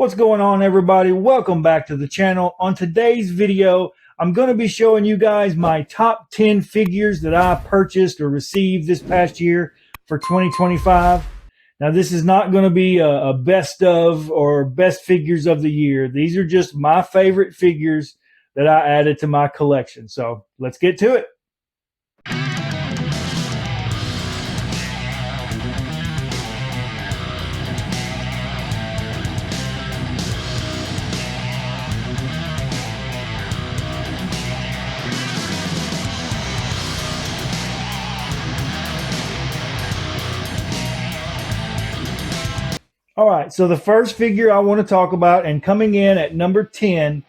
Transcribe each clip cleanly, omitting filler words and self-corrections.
What's going on, everybody? Welcome back to the channel. On today's video, I'm going to be showing you guys my top 10 figures that I purchased or received this past year for 2025. Now, this is not going to be a best of or best figures of the year. These are just my favorite figures that I added to my collection. So let's get to it. All right, so the first figure I want to talk about and coming in at number 10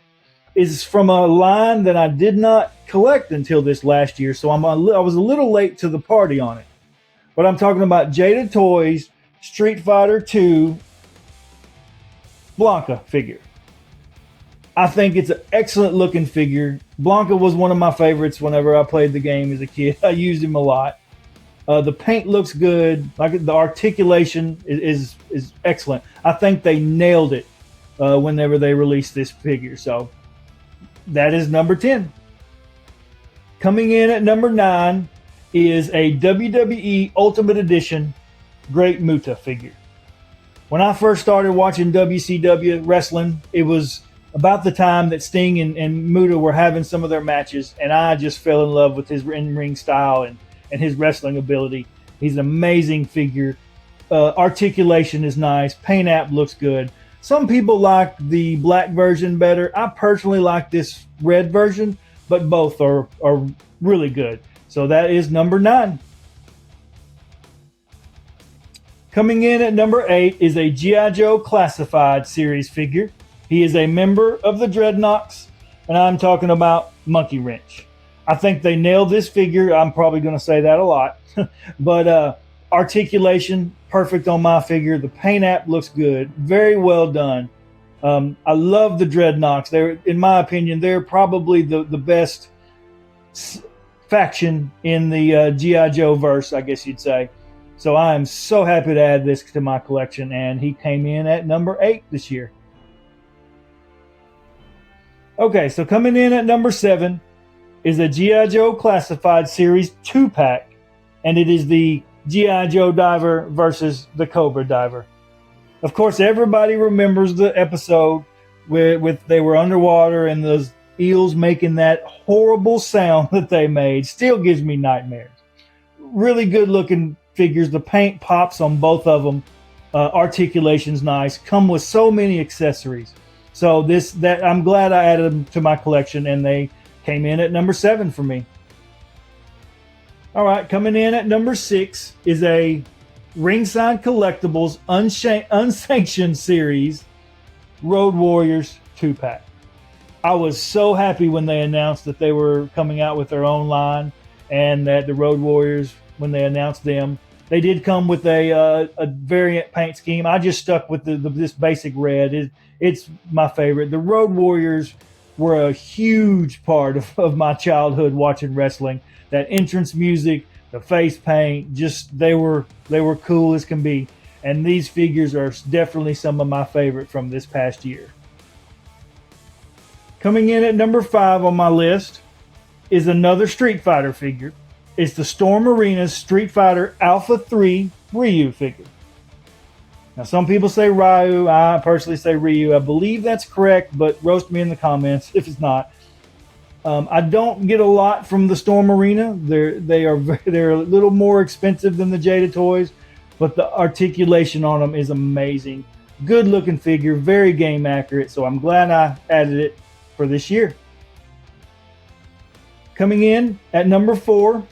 is from a line that I did not collect until this last year, so I was a little late to the party on it. But I'm talking about Jada Toys Street Fighter 2 Blanka figure. I think it's an excellent looking figure. Blanka was one of my favorites whenever I played the game as a kid. I used him a lot. The paint looks good. Like the articulation is excellent. I think they nailed it whenever they released this figure. So that is number 10. Coming in at number 9 is a WWE Ultimate Edition Great Muta figure. When I first started watching WCW wrestling, it was about the time that Sting and Muta were having some of their matches, and I just fell in love with his in-ring style and his wrestling ability. He's an amazing figure. Articulation is nice. Paint app looks good. Some people like the black version better. I personally like this red version, but both are really good. So that is number 9. Coming in at number 8 is a G.I. Joe Classified series figure. He is a member of the Dreadnoks, and I'm talking about Monkey Wrench. I think they nailed this figure. I'm probably going to say that a lot. But articulation, perfect on my figure. The paint app looks good. Very well done. I love the Dreadnoks. They're, in my opinion, they're probably the best faction in the G.I. Joe verse, I guess you'd say. So I am so happy to add this to my collection, and he came in at number 8 this year. Okay, so coming in at number 7 is a G.I. Joe Classified Series 2-pack, and it is the G.I. Joe Diver versus the Cobra Diver. Of course, everybody remembers the episode where they were underwater and those eels making that horrible sound that they made. Still gives me nightmares. Really good looking figures. The paint pops on both of them. Articulation's nice. Come with so many accessories. So I'm glad I added them to my collection, and they came in at number 7 for me. All right, coming in at number 6 is a Ringside Collectibles Unsanctioned Series Road Warriors 2-pack. I was so happy when they announced that they were coming out with their own line, and that the Road Warriors, when they announced them, they did come with a variant paint scheme. I just stuck with this basic red. It's my favorite. The Road Warriors were a huge part of my childhood watching wrestling. That entrance music, the face paint, just they were cool as can be. And these figures are definitely some of my favorite from this past year. Coming in at number 5 on my list is another Street Fighter figure. It's the Storm Arena's Street Fighter Alpha 3 Ryu figure. Now, some people say Ryu. I personally say Ryu. I believe that's correct, but roast me in the comments if it's not. I don't get a lot from the Storm Arena. They're a little more expensive than the Jada Toys, but the articulation on them is amazing. Good looking figure, very game accurate. So I'm glad I added it for this year. Coming in at number 4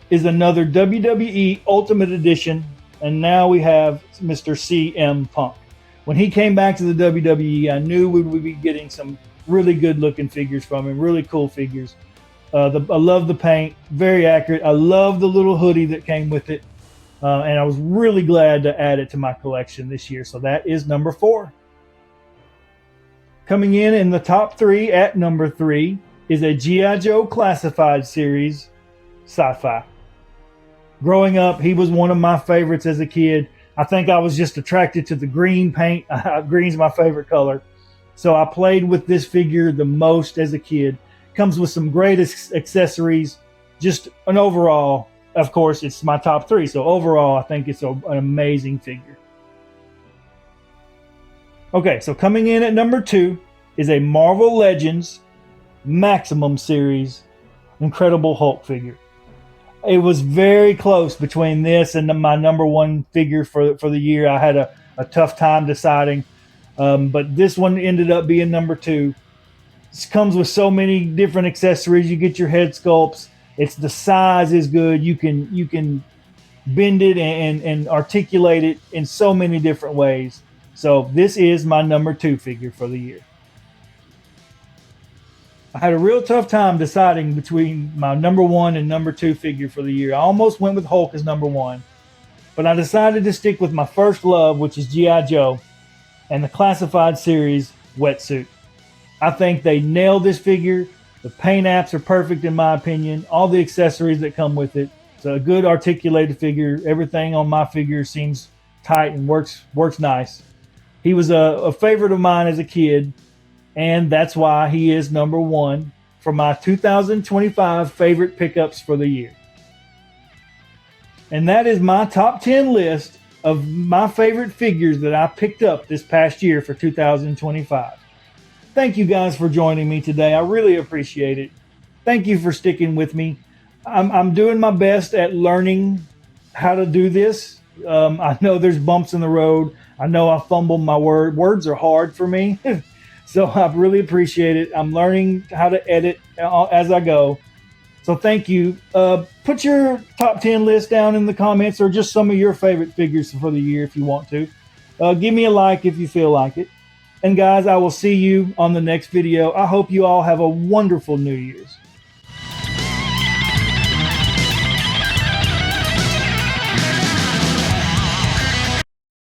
is another WWE Ultimate Edition, and now we have Mr. CM Punk. When he came back to the WWE, I knew we would be getting some really good looking figures from him, really cool figures. I love the paint, very accurate. I love the little hoodie that came with it, and I was really glad to add it to my collection this year. So that is number 4. Coming in the top 3 at number 3 is a G.I. Joe Classified Series Sci-Fi. Growing up, he was one of my favorites as a kid. I think I was just attracted to the green paint. Green's my favorite color. So I played with this figure the most as a kid. Comes with some great accessories. Just an overall, of course, it's my top three. So overall, I think it's an amazing figure. Okay, so coming in at number 2 is a Marvel Legends Maximum Series Incredible Hulk figure. It was very close between this and my number 1 figure for the year. I had a tough time deciding, but this one ended up being number 2. This comes with so many different accessories. You get your head sculpts. The size is good. You can bend it and articulate it in so many different ways. So this is my number 2 figure for the year. I had a real tough time deciding between my number 1 and number 2 figure for the year. I almost went with Hulk as number 1, but I decided to stick with my first love, which is G.I. Joe and the Classified Series Wetsuit. I think they nailed this figure. The paint apps are perfect in my opinion. All the accessories that come with it. It's a good articulated figure. Everything on my figure seems tight and works nice. He was a favorite of mine as a kid, and that's why he is number 1 for my 2025 favorite pickups for the year. And that is my top 10 list of my favorite figures that I picked up this past year for 2025. Thank you guys for joining me today. I really appreciate it. Thank you for sticking with me. I'm doing my best at learning how to do this. I know there's bumps in the road. I know I fumble my words are hard for me. So I really appreciate it. I'm learning how to edit as I go. So thank you. Put your top 10 list down in the comments, or just some of your favorite figures for the year if you want to. Give me a like if you feel like it. And guys, I will see you on the next video. I hope you all have a wonderful New Year's.